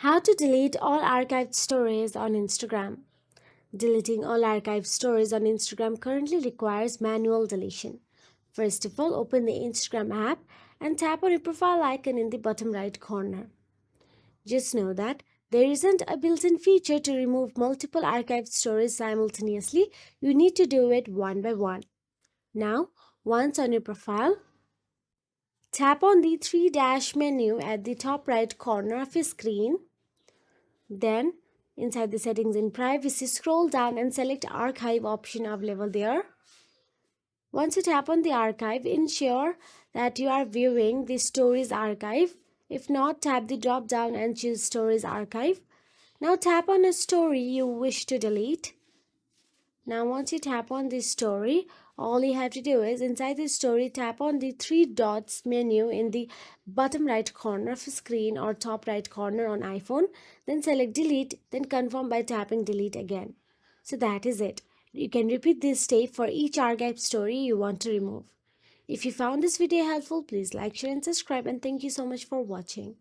How to delete all archived stories on Instagram. Deleting all archived stories on Instagram currently requires manual deletion. First of all, open the Instagram app and tap on your profile icon in the bottom right corner. Just know that there isn't a built-in feature to remove multiple archived stories simultaneously. You need to do it one by one. Now, once on your profile, tap on the three dash menu at the top right corner of your screen. Then, inside the settings in privacy, scroll down and select archive option available there. Once you tap on the archive, ensure that you are viewing the stories archive. If not, tap the drop down and choose stories archive. Now tap on a story you wish to delete. Now once you tap on this story, all you have to do is inside the story tap on the three dots menu in the bottom right corner of the screen or top right corner on iPhone. Then select delete, then confirm by tapping delete again. So that is it. You can repeat this step for each archive story you want to remove. If you found this video helpful, please like, share and subscribe, and thank you so much for watching.